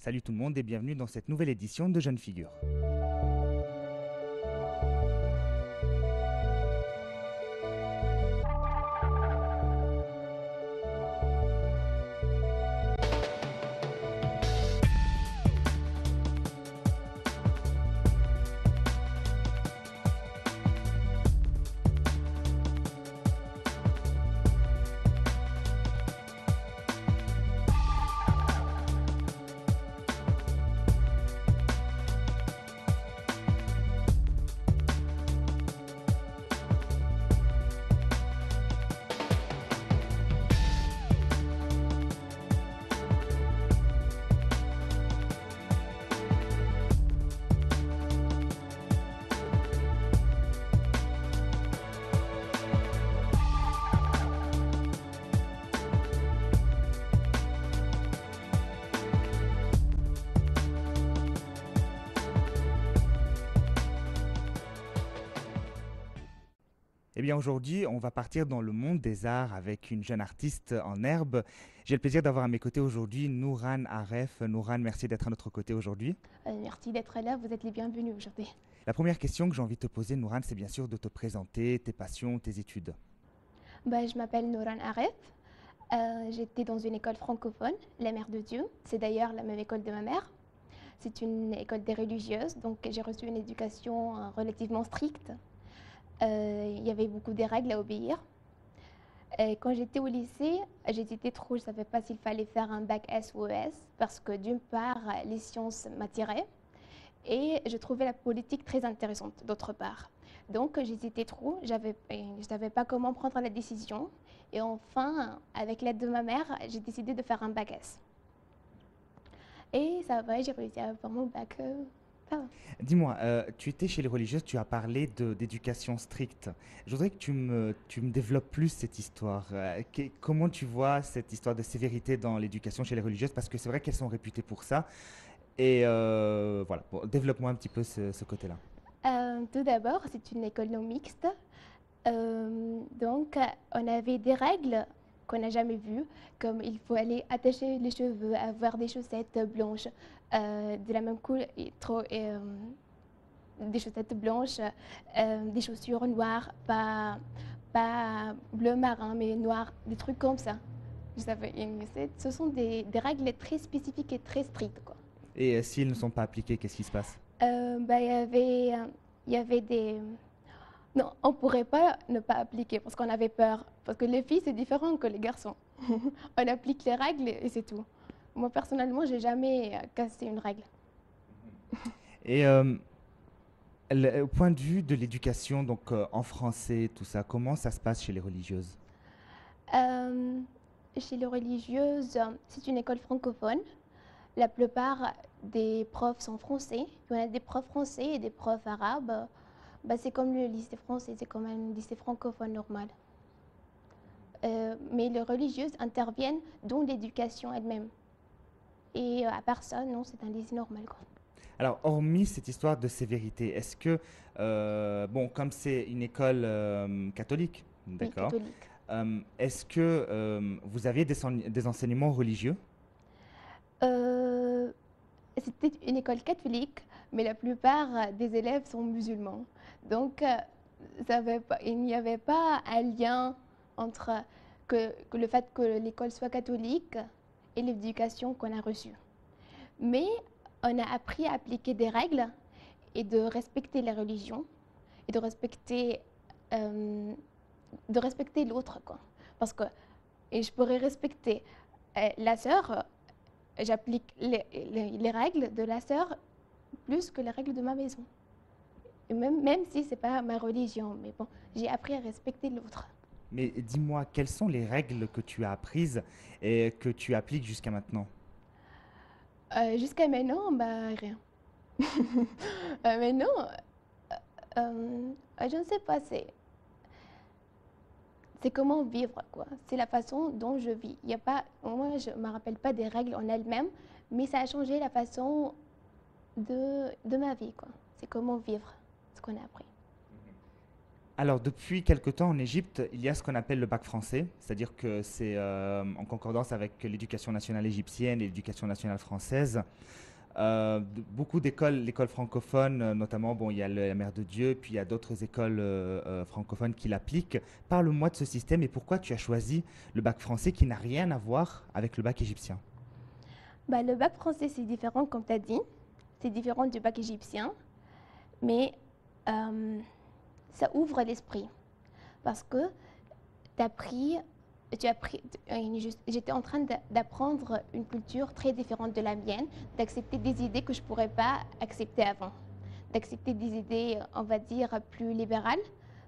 Salut tout le monde et bienvenue dans cette nouvelle édition de Jeunes Figures. Eh bien aujourd'hui, on va partir dans le monde des arts avec une jeune artiste en herbe. J'ai le plaisir d'avoir à mes côtés aujourd'hui Nourane Aref. Nourane, merci d'être à notre côté aujourd'hui. Merci d'être là, vous êtes les bienvenus aujourd'hui. La première question que j'ai envie de te poser, Nourane, c'est bien sûr de te présenter, tes passions, tes études. Je m'appelle Nouran Aref. J'étais dans une école francophone, la Mère de Dieu. C'est d'ailleurs la même école de ma mère. C'est une école des religieuses, donc j'ai reçu une éducation relativement stricte. Il y avait beaucoup de règles à obéir. Quand j'étais au lycée, j'hésitais trop, je ne savais pas s'il fallait faire un bac S ou ES, parce que d'une part, les sciences m'attiraient, et je trouvais la politique très intéressante, d'autre part. Donc j'hésitais trop, je ne savais pas comment prendre la décision. Et enfin, avec l'aide de ma mère, j'ai décidé de faire un bac S. Et ça va, j'ai réussi à faire mon bac. Ça va. Dis-moi, tu étais chez les religieuses, tu as parlé d'éducation stricte. Je voudrais que tu me développes plus cette histoire. Comment tu vois cette histoire de sévérité dans l'éducation chez les religieuses? Parce que c'est vrai qu'elles sont réputées pour ça. Et voilà, bon, développe-moi un petit peu ce côté-là. Tout d'abord, c'est une école non mixte. On avait des règles qu'on n'a jamais vues, comme il faut aller attacher les cheveux, avoir des chaussettes blanches, de la même couleur, des chaussettes blanches, des chaussures noires, pas bleu marin, mais noir, des trucs comme ça. Ce sont des règles très spécifiques et très strictes, quoi. Et s'ils ne sont pas appliqués, qu'est-ce qui se passe? Il y avait des... Non, on ne pourrait pas ne pas appliquer parce qu'on avait peur. Parce que les filles, c'est différent que les garçons. On applique les règles et c'est tout. Moi, personnellement, j'ai jamais cassé une règle. Et au point de vue de l'éducation, donc en français, tout ça, comment ça se passe chez les religieuses? Euh, Chez les religieuses, c'est une école francophone. La plupart des profs sont français. Il y en a des profs français et des profs arabes. C'est comme le lycée français, c'est comme un lycée francophone normal. Mais les religieuses interviennent dans l'éducation elle-même. Et à part ça, non, c'est un lycée normal, quoi. Alors, hormis cette histoire de sévérité, est-ce que, bon, comme c'est une école catholique, Oui, d'accord, catholique. est-ce que vous aviez des enseignements religieux? Euh, C'était une école catholique, mais la plupart des élèves sont musulmans. Donc, il n'y avait pas un lien entre que le fait que l'école soit catholique et l'éducation qu'on a reçue. Mais on a appris à appliquer des règles et de respecter les religions et euh, de respecter l'autre, quoi. Parce que et je pourrais respecter la sœur, j'applique les règles de la sœur plus que les règles de ma maison. Et même si c'est pas ma religion, mais bon, j'ai appris à respecter l'autre. Mais dis-moi, quelles sont les règles que tu as apprises et que tu appliques jusqu'à maintenant? Jusqu'à maintenant, rien. Maintenant, je ne sais pas, c'est comment vivre, quoi. C'est la façon dont je vis. Il y a pas, moi, je me rappelle pas des règles en elles-mêmes, mais ça a changé la façon de ma vie, quoi. C'est comment vivre ce qu'on a appris. Alors, depuis quelque temps en Égypte, il y a ce qu'on appelle le bac français, c'est-à-dire que c'est en concordance avec l'éducation nationale égyptienne et l'éducation nationale française. Beaucoup d'écoles, l'école francophone notamment, bon, il y a la Mère de Dieu, puis il y a d'autres écoles francophones qui l'appliquent. Parle-moi de ce système et pourquoi tu as choisi le bac français qui n'a rien à voir avec le bac égyptien. Bah, le bac français, c'est différent, comme tu as dit. C'est différent du bac égyptien, mais euh, ça ouvre l'esprit. Parce que tu as pris, j'étais en train d'apprendre une culture très différente de la mienne, d'accepter des idées que je ne pourrais pas accepter avant, d'accepter des idées, on va dire, plus libérales,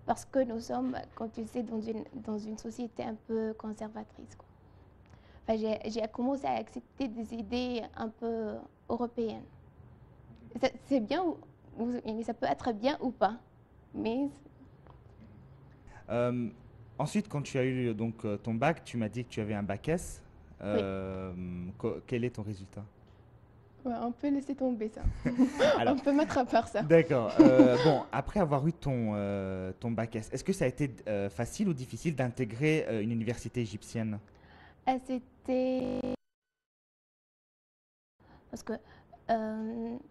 parce que nous sommes, comme tu le sais, dans une société un peu conservatrice, quoi. Enfin, j'ai commencé à accepter des idées un peu européennes. C'est bien, ça peut être bien ou pas, mais Euh, Ensuite, quand tu as eu donc ton bac, tu m'as dit que tu avais un bac S. oui. Quel est ton résultat? Ouais, on peut laisser tomber ça. On Alors, peut mettre à part ça. d'accord. Bon, après avoir eu ton bac S, est-ce que ça a été facile ou difficile d'intégrer une université égyptienne? C'était parce que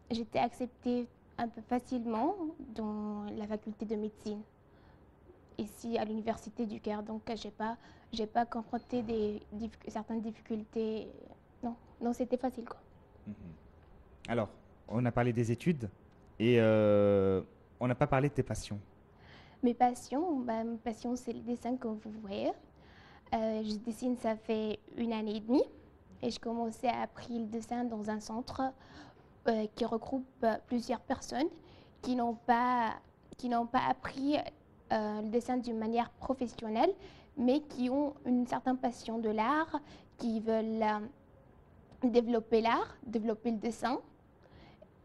j'étais acceptée un peu facilement dans la faculté de médecine ici à l'université du Caire. Donc j'ai pas confronté certaines difficultés. Non, non, c'était facile quoi. Mhm. Alors, on a parlé des études et on n'a pas parlé de tes passions. Mes passions c'est le dessin comme vous voyez. Je dessine ça fait une année et demie et je commençais à apprendre le dessin dans un centre qui regroupe plusieurs personnes qui n'ont pas, qui n'ont pas appris le dessin d'une manière professionnelle, mais qui ont une certaine passion de l'art, qui veulent développer l'art, développer le dessin,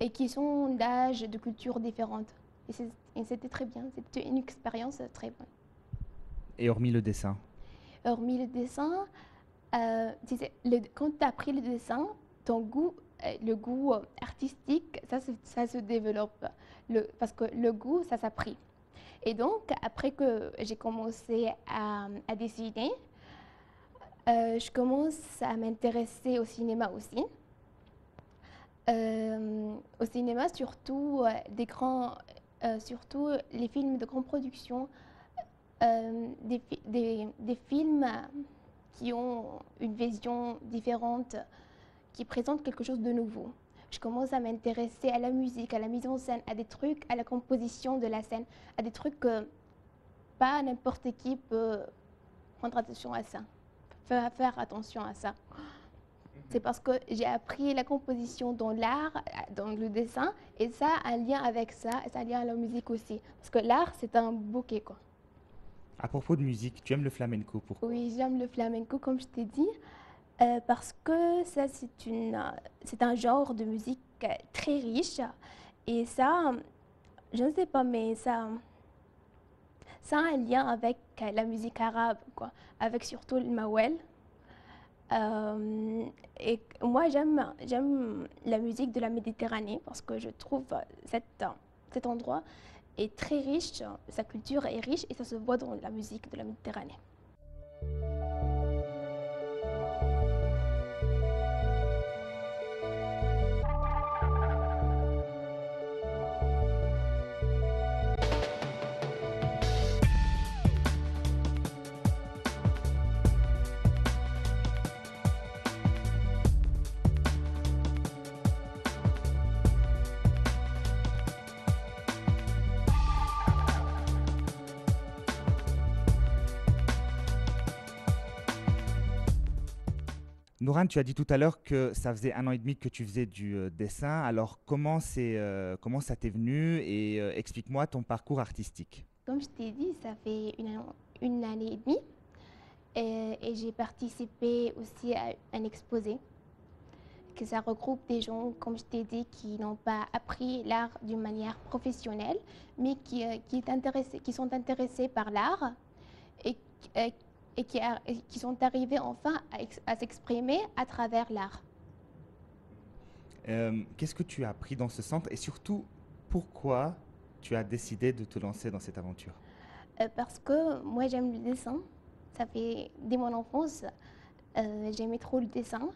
et qui sont d'âge, de cultures différentes. Et c'était très bien, c'était une expérience très bonne. Et hormis le dessin. Hormis le dessin, quand tu as appris le dessin, ton goût, le goût artistique, ça se développe. Parce que le goût, ça s'apprit. Et donc, après que j'ai commencé à dessiner, je commence à m'intéresser au cinéma aussi. Au cinéma, surtout, surtout les films de grande production, des films qui ont une vision différente, qui présentent quelque chose de nouveau. Je commence à m'intéresser à la musique, à la mise en scène, à des trucs, à la composition de la scène, à des trucs que pas n'importe qui peut prendre attention à ça, faire attention à ça. C'est parce que j'ai appris la composition dans l'art, dans le dessin, et ça a un lien avec ça, et ça a un lien à la musique aussi. Parce que l'art, c'est un bouquet, quoi. À propos de musique, tu aimes le flamenco, pourquoi? Oui, j'aime le flamenco, comme je t'ai dit, parce que ça, c'est un genre de musique très riche. Et ça, je ne sais pas, mais ça a un lien avec la musique arabe, quoi, avec surtout le mawel. Et moi, j'aime la musique de la Méditerranée parce que je trouve cet endroit est très riche, sa culture est riche et ça se voit dans la musique de la Méditerranée. Nourane, tu as dit tout à l'heure que ça faisait un an et demi que tu faisais du dessin. Alors, comment ça t'est venu et explique-moi ton parcours artistique. Comme je t'ai dit, ça fait une année et demie et j'ai participé aussi à un exposé que ça regroupe des gens, comme je t'ai dit, qui n'ont pas appris l'art d'une manière professionnelle, mais qui sont intéressés par l'art et, euh, et qui sont arrivés enfin à s'exprimer à travers l'art. Qu'est-ce que tu as appris dans ce centre et surtout, pourquoi tu as décidé de te lancer dans cette aventure? Parce que moi, j'aime le dessin. Ça fait dès mon enfance, j'aimais trop le dessin.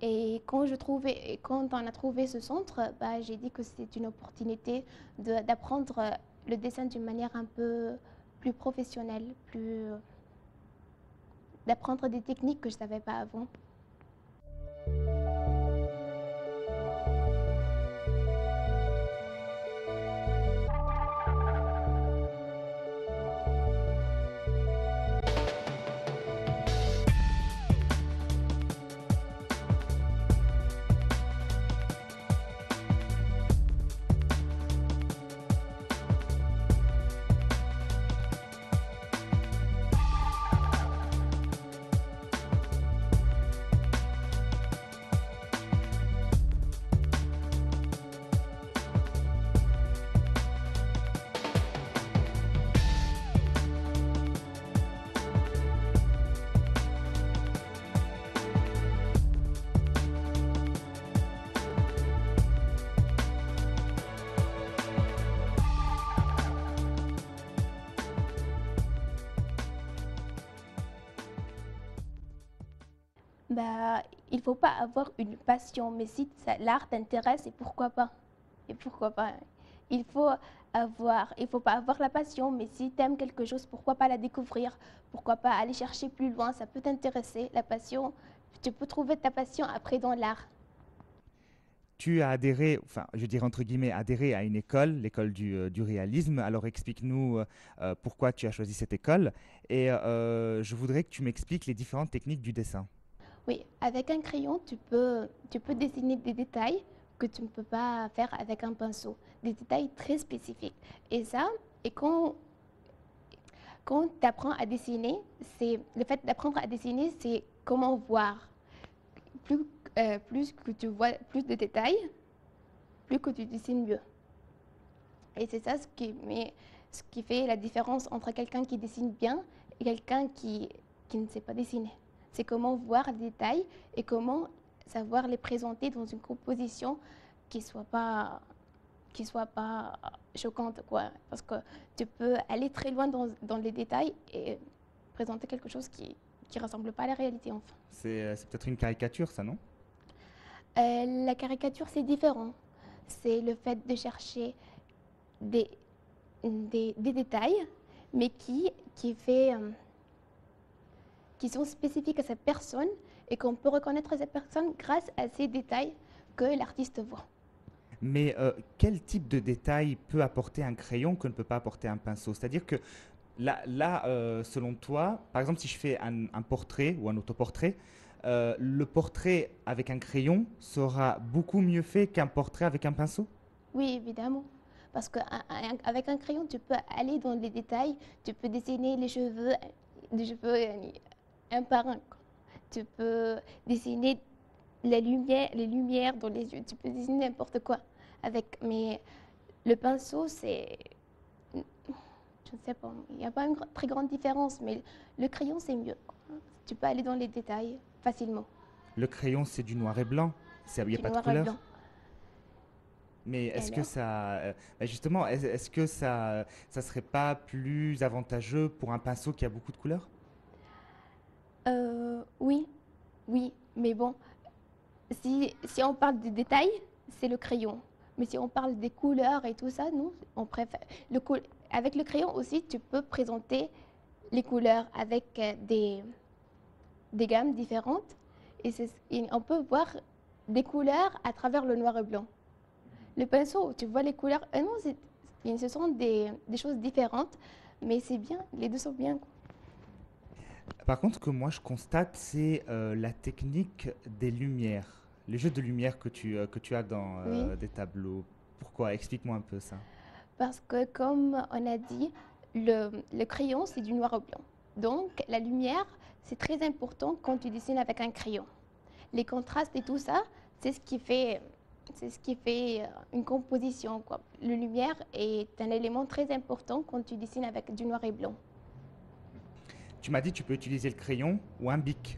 Et quand on a trouvé ce centre, bah, j'ai dit que c'était une opportunité d'apprendre le dessin d'une manière un peu plus professionnelle, d'apprendre des techniques que je ne savais pas avant. Bah, il ne faut pas avoir une passion, mais si l'art t'intéresse, et pourquoi pas? Et pourquoi pas? Il faut il faut pas avoir la passion, mais si tu aimes quelque chose, pourquoi pas la découvrir? Pourquoi pas aller chercher plus loin? Ça peut t'intéresser, la passion. Tu peux trouver ta passion après dans l'art. Tu as adhéré, enfin, je dirais entre guillemets, adhéré à une école, l'école du réalisme. Alors explique-nous pourquoi tu as choisi cette école et je voudrais que tu m'expliques les différentes techniques du dessin. Oui, avec un crayon, tu peux dessiner des détails que tu ne peux pas faire avec un pinceau, des détails très spécifiques. Et ça, et quand tu apprends à dessiner, c'est le fait d'apprendre à dessiner, c'est comment voir. Plus, plus que tu vois plus de détails, plus que tu dessines mieux. Et c'est ça ce qui fait la différence entre quelqu'un qui dessine bien et quelqu'un qui ne sait pas dessiner. C'est comment voir les détails et comment savoir les présenter dans une composition qui soit pas qui soit pas choquante, quoi. Parce que tu peux aller très loin dans les détails et présenter quelque chose qui ressemble pas à la réalité, enfin. C'est peut-être une caricature, ça, non? La caricature, c'est différent. C'est le fait de chercher des, des détails, mais qui sont spécifiques à cette personne et qu'on peut reconnaître cette personne grâce à ces détails que l'artiste voit. Mais quel type de détail peut apporter un crayon que ne peut pas apporter un pinceau? C'est-à-dire que selon toi, par exemple, si je fais un portrait ou un autoportrait, le portrait avec un crayon sera beaucoup mieux fait qu'un portrait avec un pinceau? Oui, évidemment. Parce qu'avec un crayon, tu peux aller dans les détails, tu peux dessiner les cheveux un par un, quoi. Tu peux dessiner les lumières dans les yeux, tu peux dessiner n'importe quoi. Mais le pinceau, je ne sais pas, il n'y a pas une très grande différence, mais le crayon, c'est mieux, quoi. Tu peux aller dans les détails facilement, Le crayon, c'est du noir et blanc. Il n'y a du pas de noir et couleur. blanc. Mais Et est-ce que alors? justement, est-ce que ça serait pas plus avantageux pour un pinceau qui a beaucoup de couleurs? Oui, oui, mais bon, si on parle des détails, c'est le crayon. Mais si on parle des couleurs et tout ça, nous, on préfère. Avec le crayon aussi, tu peux présenter les couleurs avec des gammes différentes. Et on peut voir des couleurs à travers le noir et blanc. Le pinceau, tu vois les couleurs. Non, ce sont des choses différentes, mais c'est bien, les deux sont bien, quoi. Par contre, ce que moi je constate, c'est la technique des lumières, les jeux de lumière que tu as dans Oui. des tableaux. Pourquoi? Explique-moi un peu ça. Parce que, comme on a dit, le crayon, c'est du noir et blanc. Donc, la lumière, c'est très important quand tu dessines avec un crayon. Les contrastes et tout ça, c'est ce qui fait une composition, quoi. La lumière est un élément très important quand tu dessines avec du noir et blanc Tu m'as dit tu peux utiliser le crayon ou un bic.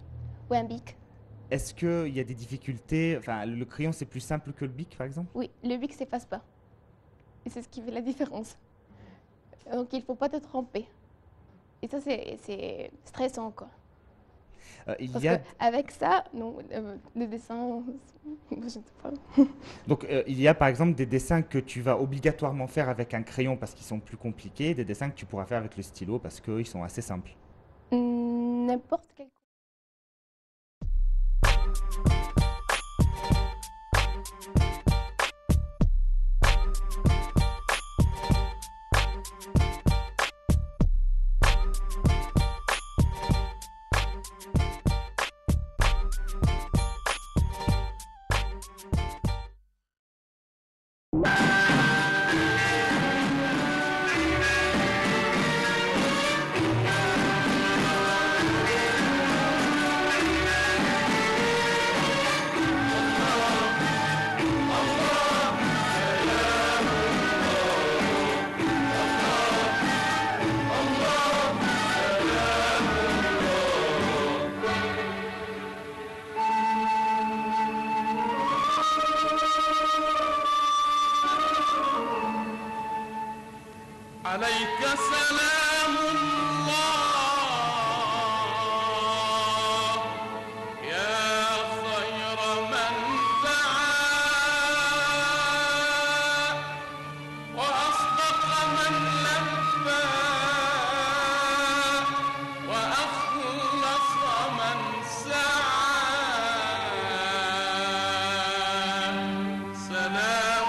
ou un bic. Est-ce qu'il y a des difficultés? Enfin, le crayon c'est plus simple que le bic par exemple? Oui, le bic s'efface pas. Et c'est ce qui fait la différence. Donc, il ne faut pas te tromper. Et ça, c'est stressant, quoi. Il Parce y a qu'avec ça, non, le dessin, je sais pas. donc il y a par exemple des dessins que tu vas obligatoirement faire avec un crayon parce qu'ils sont plus compliqués, et des dessins que tu pourras faire avec le stylo parce qu'ils sont assez simples. N'importe quel. عليك سلام الله يا خير من دعا وأصدق من لبى وأخلص من سعى سلام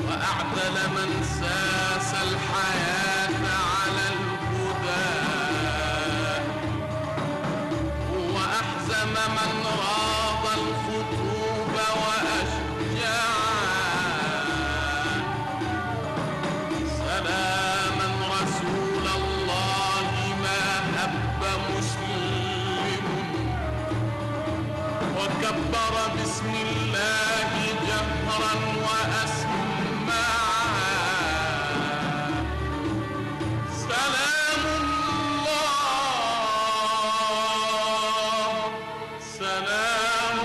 وأعدل من ساس الحياة على الهدى وأحزم من راض الخطوب وأشجع سلاما رسول الله ما هب مسلم وكبر بسم الله جهرا وأسمعا سلام الله سلام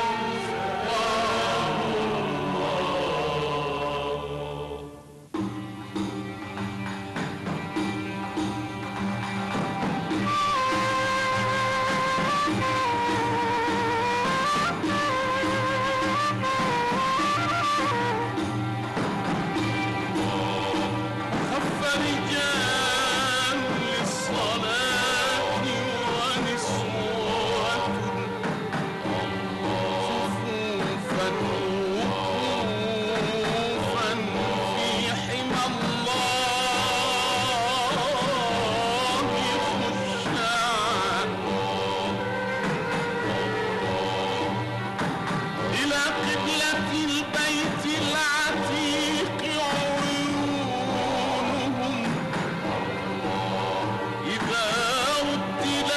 خف رجال للصلاة ونسوة صفوفا وقوفا في حمى الله خشعا إلى قبلة البيت العتيق عيونهم إذا رتل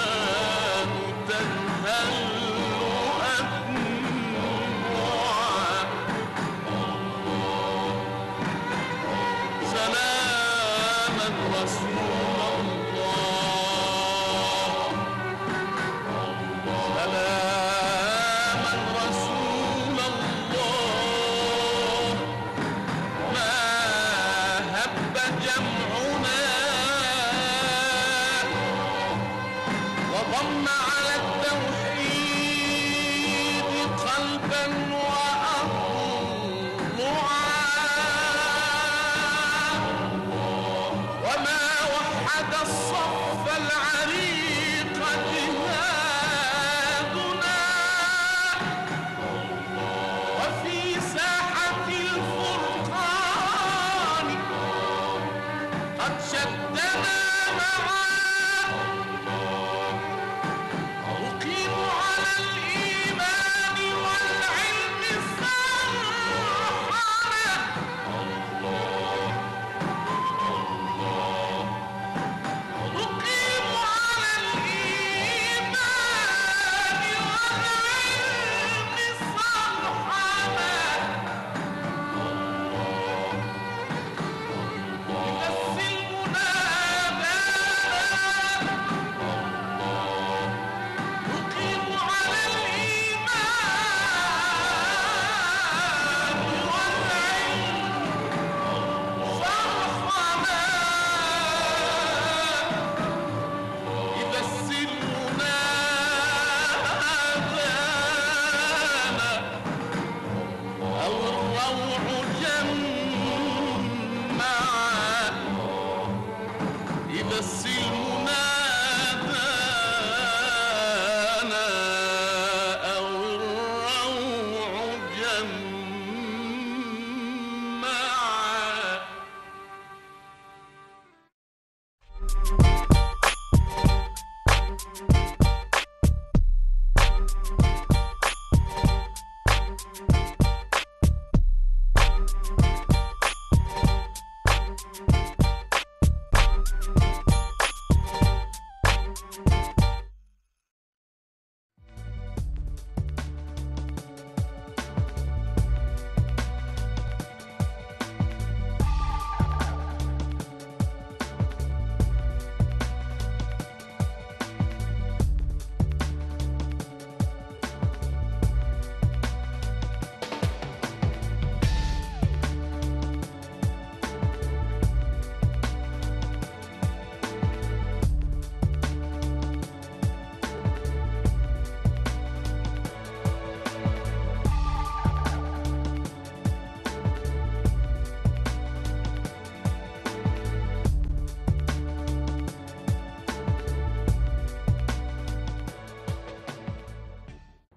القرآن تنهل أدمعا سلاما رسول الله سلاما رسول الله ما هب جمعنا وضم على التوحيد قلبا وأضلعا وما وحد الصف العريق جهادنا وفي ساحة الفرقان قد شدنا معا أقيم على الإيمان والعلم فرحنا أقيم على الإيمان بس المنادى أنا أو الروع جمعا.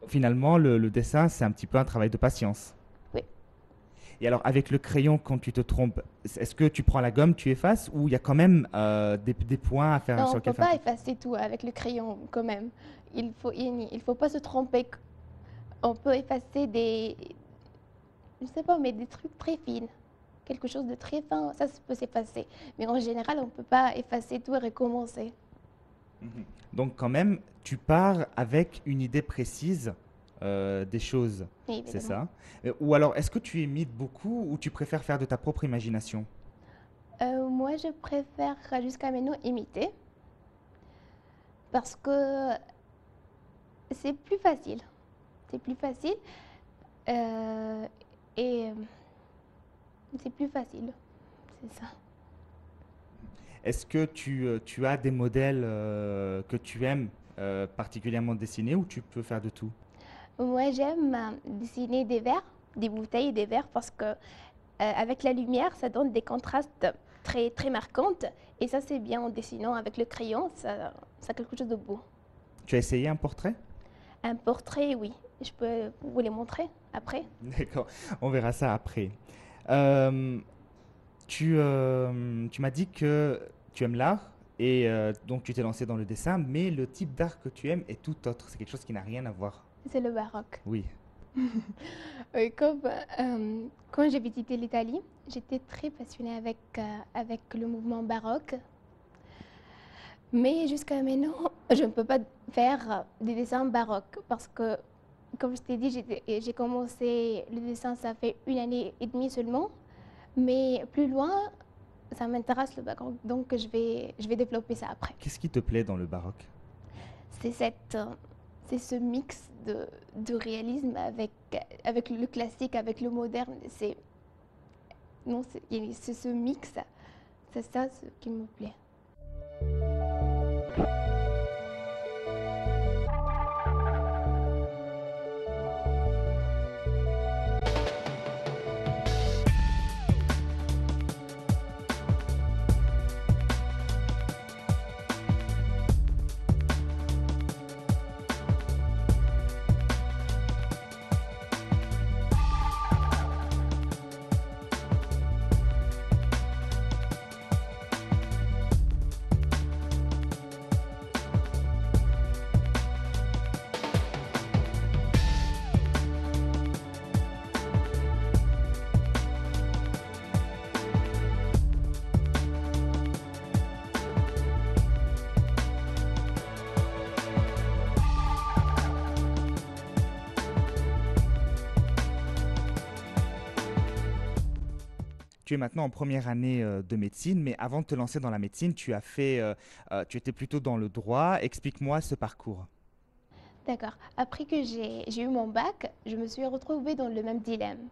Finalement, le dessin, c'est un petit peu un travail de patience. Oui. Et alors, avec le crayon, quand tu te trompes, est-ce que tu prends la gomme, tu effaces, ou il y a quand même des points à faire Non, sur on ne peut lesquels pas faire? effacer tout avec le crayon quand même. Il faut pas se tromper. On peut effacer je sais pas, mais des trucs très fines. Quelque chose de très fin, ça peut s'effacer. Mais en général, on ne peut pas effacer tout et recommencer. Mhm. Donc, quand même, tu pars avec une idée précise des choses, Oui, c'est évidemment. ça? Ou alors, est-ce que tu imites beaucoup ou tu préfères faire de ta propre imagination? Moi, je préfère jusqu'à maintenant imiter parce que c'est plus facile. C'est plus facile euh, et c'est plus facile. C'est ça. Est-ce que tu as des modèles que tu aimes particulièrement dessiner ou tu peux faire de tout? Moi, j'aime dessiner des verres, des bouteilles et des verres parce que avec la lumière, ça donne des contrastes très, très marquants. Et ça, c'est bien en dessinant avec le crayon, ça a quelque chose de beau. Tu as essayé un portrait? Un portrait, oui. Je peux vous les montrer après. D'accord, on verra ça après. Euh, tu m'as dit que tu aimes l'art et donc tu t'es lancé dans le dessin, mais le type d'art que tu aimes est tout autre. C'est quelque chose qui n'a rien à voir. C'est le baroque. Oui. Comme quand j'ai visité l'Italie, j'étais très passionnée avec le mouvement baroque. Mais jusqu'à maintenant, je ne peux pas faire des dessins baroques parce que, comme je t'ai dit, j'ai commencé le dessin, ça fait 1 année et demie seulement. Mais plus loin, ça m'intéresse le baroque, donc je vais développer ça après. Qu'est-ce qui te plaît dans le baroque? C'est c'est ce mix de réalisme avec le classique, avec le moderne. Non, c'est ce mix, c'est ça ce qui me plaît. Tu es maintenant en première année de médecine, mais avant de te lancer dans la médecine, tu étais plutôt dans le droit. Explique-moi ce parcours. D'accord. Après que j'ai eu mon bac, je me suis retrouvée dans le même dilemme.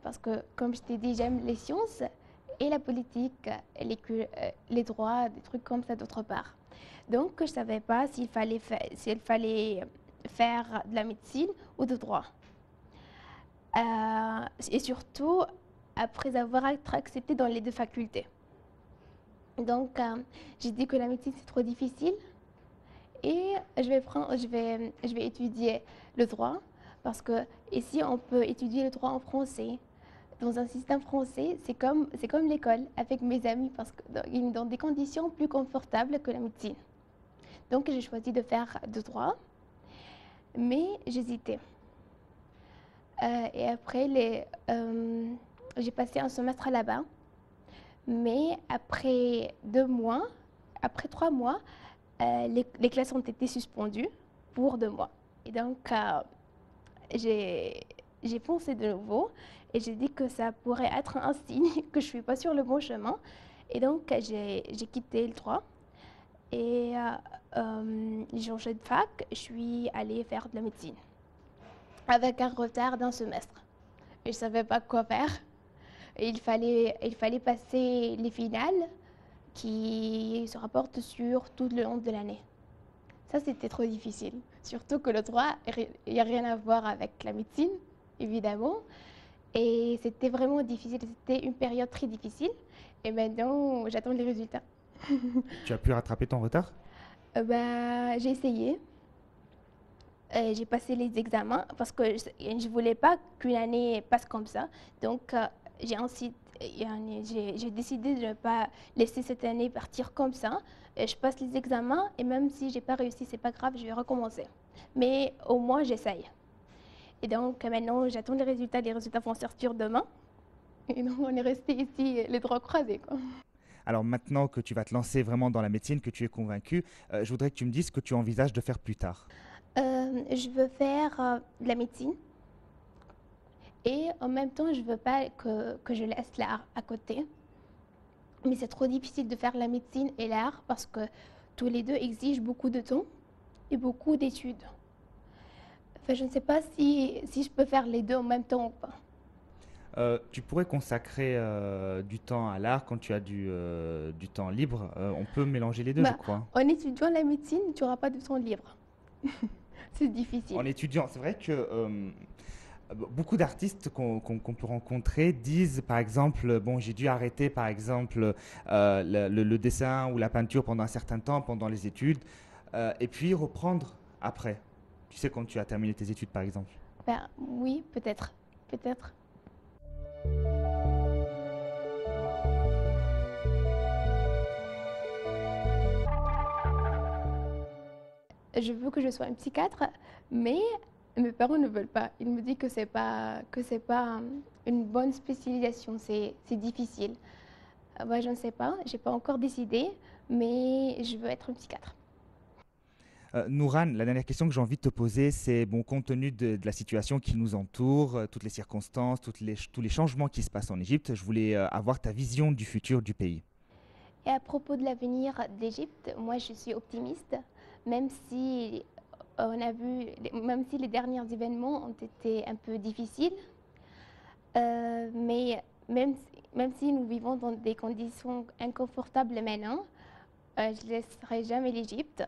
Parce que, comme je t'ai dit, j'aime les sciences et la politique, les droits, des trucs comme ça d'autre part. Donc, je ne savais pas s'il fallait faire de la médecine ou de droit. Et surtout, après avoir été acceptée dans les deux facultés. Donc, j'ai dit que la médecine, c'est trop difficile et je vais étudier le droit parce que ici, on peut étudier le droit en français. Dans un système français, c'est comme l'école avec mes amis parce que dans des conditions plus confortables que la médecine. Donc, j'ai choisi de faire de droit, mais j'hésitais. Et après, j'ai passé un semestre là-bas, mais après 2 mois, après 3 mois, les classes ont été suspendues pour 2 mois. Et donc, j'ai pensé de nouveau et j'ai dit que ça pourrait être un signe que je ne suis pas sur le bon chemin. Et donc, j'ai quitté le droit et j'ai changé de fac. Je suis allée faire de la médecine avec un retard d'un semestre. Et je ne savais pas quoi faire. Et il fallait passer les finales qui se rapportent sur tout le long de l'année. Ça, c'était trop difficile. Surtout que le droit, il n'y a rien à voir avec la médecine, évidemment. Et c'était vraiment difficile. C'était une période très difficile. Et maintenant, j'attends les résultats. Tu as pu rattraper ton retard? J'ai essayé. J'ai passé les examens parce que je ne voulais pas qu'une année passe comme ça. Donc, j'ai décidé de ne pas laisser cette année partir comme ça. Je passe les examens et même si je n'ai pas réussi, c'est pas grave, je vais recommencer. Mais au moins, j'essaye. Et donc, maintenant, j'attends les résultats. Les résultats vont sortir demain. Et donc, on est resté ici, les droits croisés, quoi. Alors maintenant que tu vas te lancer vraiment dans la médecine, que tu es convaincu, je voudrais que tu me dises ce que tu envisages de faire plus tard. Je veux faire de la médecine et en même temps, je ne veux pas que je laisse l'art à côté. Mais c'est trop difficile de faire la médecine et l'art parce que tous les deux exigent beaucoup de temps et beaucoup d'études. Enfin, je ne sais pas si je peux faire les deux en même temps ou pas. Tu pourrais consacrer du temps à l'art quand tu as du temps libre. On peut mélanger les deux, je Bah, crois. en étudiant la médecine, tu n'auras pas de temps libre. C'est difficile. En étudiant, c'est vrai que beaucoup d'artistes qu'on peut rencontrer disent, par exemple, bon, j'ai dû arrêter, par exemple, le dessin ou la peinture pendant un certain temps, pendant les études, et puis reprendre après. Tu sais, quand tu as terminé tes études, par exemple. Oui, peut-être. Peut-être. Je veux que je sois un psychiatre, mais mes parents ne veulent pas. Ils me disent que c'est pas une bonne spécialisation, c'est difficile. Je ne sais pas, j'ai pas encore décidé, mais je veux être un psychiatre. Nouran, la dernière question que j'ai envie de te poser, c'est, bon, compte tenu de la situation qui nous entoure, toutes les circonstances, tous les changements qui se passent en Égypte, je voulais avoir ta vision du futur du pays. Et à propos de l'avenir d'Égypte, moi je suis optimiste, même si même si les derniers événements ont été un peu difficiles, mais même si nous vivons dans des conditions inconfortables maintenant, je ne laisserai jamais l'Égypte.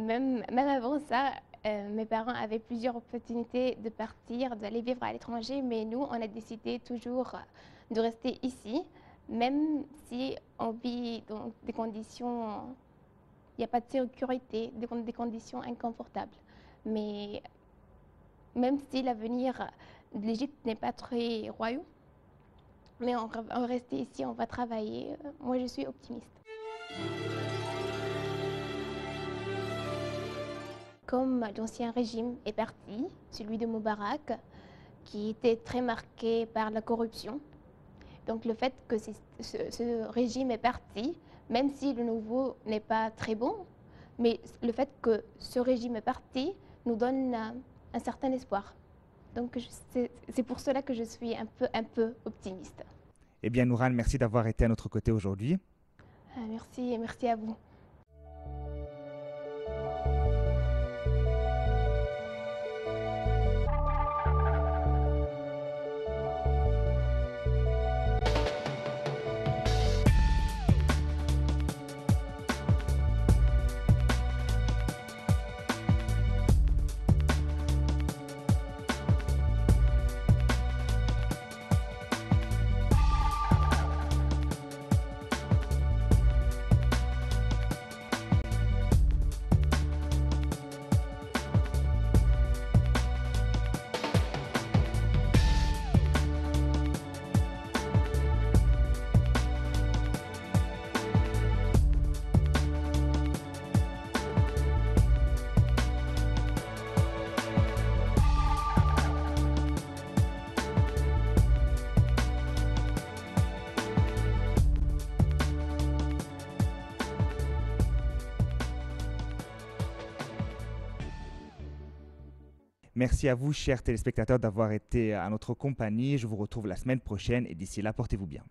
Même avant ça, mes parents avaient plusieurs opportunités de partir, d'aller vivre à l'étranger, mais nous, on a décidé toujours de rester ici, même si on vit dans des conditions, il n'y a pas de sécurité, des conditions inconfortables. Mais même si l'avenir de l'Égypte n'est pas très royaux, mais on va rester ici, on va travailler. Moi, je suis optimiste. Comme l'ancien régime est parti, celui de Moubarak, qui était très marqué par la corruption. Donc le fait que ce régime est parti, même si le nouveau n'est pas très bon, mais le fait que ce régime est parti nous donne un certain espoir. Donc c'est pour cela que je suis un peu optimiste. Eh bien, Nouran, merci d'avoir été à notre côté aujourd'hui. Merci et merci à vous. Merci à vous, chers téléspectateurs, d'avoir été à notre compagnie. Je vous retrouve la semaine prochaine et d'ici là, portez-vous bien.